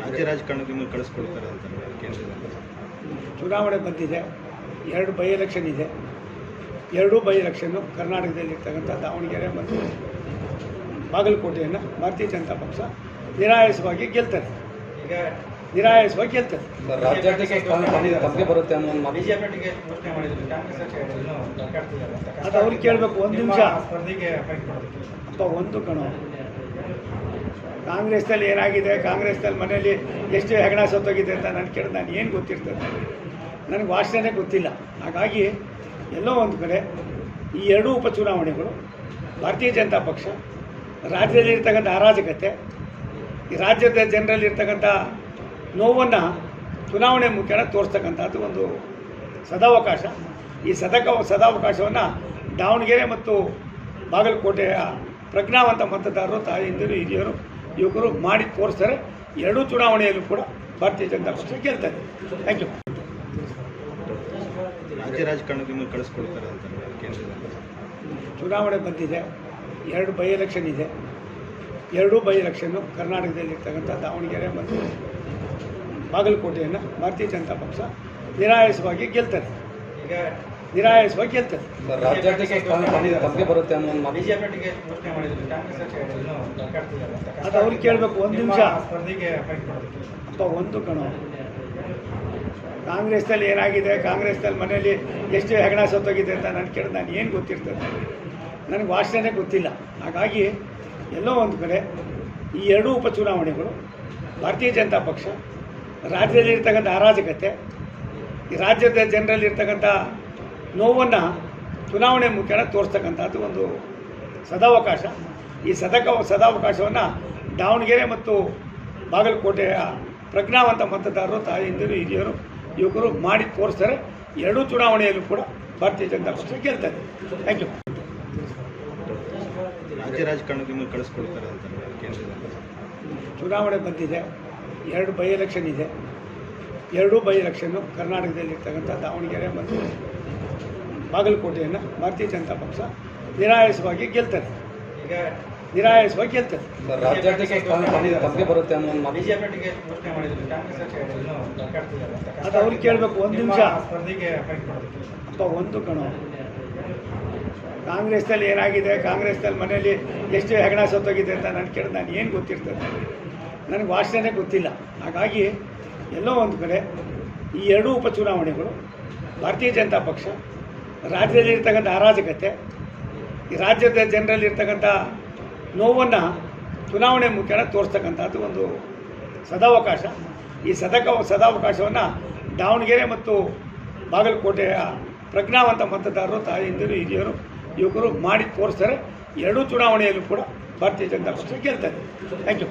ರಾಜ್ಯ ರಾಜಕಾರಣಕ್ಕೆ ನಿಮಗೆ ಕಳಿಸ್ಕೊಡ್ತಾರೆ ಅಂತ ಕೇಂದ್ರದಲ್ಲಿ ಚುನಾವಣೆ ಬಂದಿದೆ, 2 ಬೈ ಎಲೆಕ್ಷನ್ ಇದೆ. 2 ಬೈ ಎಲೆಕ್ಷನ್ನು ಕರ್ನಾಟಕದಲ್ಲಿರ್ತಕ್ಕಂಥ ದಾವಣಗೆರೆ ಮತ್ತು ಬಾಗಲಕೋಟೆಯನ್ನು ಭಾರತೀಯ ಜನತಾ ಪಕ್ಷ ನಿರಾಯಾಸವಾಗಿ ಗೆಲ್ತದೆ. ನಿರಾಯಾಸವಾಗಿ ಗೆಲ್ತದೆ. ಅದು ಅವ್ರಿಗೆ ಕೇಳಬೇಕು. ಒಂದು ನಿಮಿಷ ಅಪ್ಪ, ಒಂದು ಕಣೋ, ಕಾಂಗ್ರೆಸ್ನಲ್ಲಿ ಏನಾಗಿದೆ, ಕಾಂಗ್ರೆಸ್ನಲ್ಲಿ ಮನೆಯಲ್ಲಿ ಎಷ್ಟು ಹೆಗಣ ಸತ್ತೋಗಿದೆ ಅಂತ ನಾನು ಕೇಳಿದ್ರೆ ನಾನು ಏನು ಗೊತ್ತಿರ್ತದೆ, ನನಗೆ ವಾಸನೆ ಗೊತ್ತಿಲ್ಲ. ಹಾಗಾಗಿ ಎಲ್ಲೋ ಒಂದು ಕಡೆ ಈ 2 ಉಪಚುನಾವಣೆಗಳು ಭಾರತೀಯ ಜನತಾ ಪಕ್ಷ ರಾಜ್ಯದಲ್ಲಿರ್ತಕ್ಕಂಥ ಅರಾಜಕತೆ, ಈ ರಾಜ್ಯದ ಜನರಲ್ಲಿರ್ತಕ್ಕಂಥ ನೋವನ್ನು ಚುನಾವಣೆ ಮುಖೇನ ತೋರಿಸ್ತಕ್ಕಂಥದ್ದು ಒಂದು ಸದಾವಕಾಶ. ಈ ಸದಾವಕಾಶವನ್ನು ದಾವಣಗೆರೆ ಮತ್ತು ಬಾಗಲಕೋಟೆಯ ಪ್ರಜ್ಞಾವಂತ ಮತದಾರರು, ತಾಯಂದಿರು, ಹಿರಿಯರು, ಯುವಕರು ಮಾಡಿ ತೋರಿಸ್ತಾರೆ. 2 ಚುನಾವಣೆಯಲ್ಲೂ ಕೂಡ ಭಾರತೀಯ ಜನತಾ ಪಕ್ಷ ಗೆಲ್ತದೆ. Thank you. ರಾಜ್ಯ ರಾಜಕಾರಣಕ್ಕೆ ನಿಮಗೆ ಕಳಿಸ್ಕೊಡ್ತಾರೆ ಅಂತ ಕೇಂದ್ರದಲ್ಲಿ ಚುನಾವಣೆ ಬಂದಿದೆ, 2 ಬೈ ಎಲೆಕ್ಷನ್ ಇದೆ. 2 ಬೈ ಎಲೆಕ್ಷನ್ನು ಕರ್ನಾಟಕದಲ್ಲಿರ್ತಕ್ಕಂಥ ದಾವಣಗೆರೆ ಮತ್ತು ಬಾಗಲಕೋಟೆಯನ್ನು ಭಾರತೀಯ ಜನತಾ ಪಕ್ಷ ನಿರಾಯಾಸವಾಗಿ ಗೆಲ್ತದೆ. ನಿರಾಯಾಸವಾಗಿ ಗೆಲ್ತದೆ. ಅದು ಅವ್ರಿಗೆ ಕೇಳಬೇಕು. ಒಂದು ನಿಮಿಷ ಅಪ್ಪ, ಒಂದು ಕಣೋ, ಕಾಂಗ್ರೆಸ್ನಲ್ಲಿ ಏನಾಗಿದೆ, ಕಾಂಗ್ರೆಸ್ನಲ್ಲಿ ಮನೆಯಲ್ಲಿ ಎಷ್ಟು ಹೆಗಣ ಸತ್ತೋಗಿದೆ ಅಂತ ನಾನು ಕೇಳಿದ್ರೆ ನಾನು ಏನು ಗೊತ್ತಿರ್ತದೆ, ನನಗೆ ವಾಸನೆ ಗೊತ್ತಿಲ್ಲ. ಹಾಗಾಗಿ ಎಲ್ಲೋ ಒಂದು ಕಡೆ ಈ 2 ಉಪಚುನಾವಣೆಗಳು ಭಾರತೀಯ ಜನತಾ ಪಕ್ಷ ರಾಜ್ಯದಲ್ಲಿರ್ತಕ್ಕಂಥ ಅರಾಜಕತೆ, ಈ ರಾಜ್ಯದ ಜನರಲ್ಲಿರ್ತಕ್ಕಂಥ ನೋವನ್ನು ಚುನಾವಣೆ ಮುಖೇನ ತೋರಿಸ್ತಕ್ಕಂಥದ್ದು ಒಂದು ಸದಾವಕಾಶ. ಈ ಸದಾವಕಾಶವನ್ನು ದಾವಣಗೆರೆ ಮತ್ತು ಬಾಗಲಕೋಟೆಯ ಪ್ರಜ್ಞಾವಂತ ಮತದಾರರು, ತಾಯಂದಿರು, ಹಿರಿಯರು, ಯುವಕರು ಮಾಡಿ ತೋರಿಸ್ತಾರೆ. 2 ಚುನಾವಣೆಯಲ್ಲೂ ಕೂಡ ಭಾರತೀಯ ಜನತಾ ಪಕ್ಷ ಗೆಲ್ತದೆ. Thank you. ರಾಜ್ಯ ರಾಜಕಾರಣಕ್ಕೆ ನಿಮಗೆ ಕಳಿಸ್ಕೊಡ್ತಾರೆ ಅಂತ ಕೇಂದ್ರದಲ್ಲಿ ಚುನಾವಣೆ ಬಂದಿದೆ, 2 ಬೈ ಎಲೆಕ್ಷನ್ ಇದೆ. 2 ಬೈ ಎಲೆಕ್ಷನ್ನು ಕರ್ನಾಟಕದಲ್ಲಿರ್ತಕ್ಕಂಥ ದಾವಣಗೆರೆ ಮತ್ತು ಬಾಗಲಕೋಟೆಯನ್ನು ಭಾರತೀಯ ಜನತಾ ಪಕ್ಷ ನಿರಾಯಾಸವಾಗಿ ಗೆಲ್ತದೆ. ನಿರಾಯಾಸವಾಗಿ ಗೆಲ್ತದೆ. ಅದು ಅವ್ರಿಗೆ ಕೇಳಬೇಕು. ಒಂದು ನಿಮಿಷ ಅಪ್ಪ, ಒಂದು ಕಣೋ, ಕಾಂಗ್ರೆಸ್ನಲ್ಲಿ ಏನಾಗಿದೆ, ಕಾಂಗ್ರೆಸ್ನಲ್ಲಿ ಮನೆಯಲ್ಲಿ ಎಷ್ಟು ಹೆಗಣ ಸತ್ತೋಗಿದೆ ಅಂತ ನಾನು ಕೇಳಿದ್ರೆ ನಾನು ಏನು ಗೊತ್ತಿರ್ತದೆ, ನನಗೆ ವಾಸನೆ ಗೊತ್ತಿಲ್ಲ. ಹಾಗಾಗಿ ಎಲ್ಲೋ ಒಂದು ಕಡೆ ಈ 2 ಉಪಚುನಾವಣೆಗಳು ಭಾರತೀಯ ಜನತಾ ಪಕ್ಷ ರಾಜ್ಯದಲ್ಲಿರ್ತಕ್ಕಂಥ ಅರಾಜಕತೆ, ಈ ರಾಜ್ಯದ ಜನರಲ್ಲಿರ್ತಕ್ಕಂಥ ನೋವನ್ನು ಚುನಾವಣೆ ಮುಖೇನ ತೋರಿಸ್ತಕ್ಕಂಥದ್ದು ಒಂದು ಸದಾವಕಾಶ. ಈ ಸದಾವಕಾಶವನ್ನು ದಾವಣಗೆರೆ ಮತ್ತು ಬಾಗಲಕೋಟೆಯ ಪ್ರಜ್ಞಾವಂತ ಮತದಾರರು, ತಾಯಂದಿರು, ಹಿರಿಯರು, ಯುವಕರು ಮಾಡಿ ತೋರಿಸ್ತಾರೆ. 2 ಚುನಾವಣೆಯಲ್ಲೂ ಕೂಡ ಭಾರತೀಯ ಜನತಾ ಪಕ್ಷ ಗೆಲ್ತದೆ. Thank you.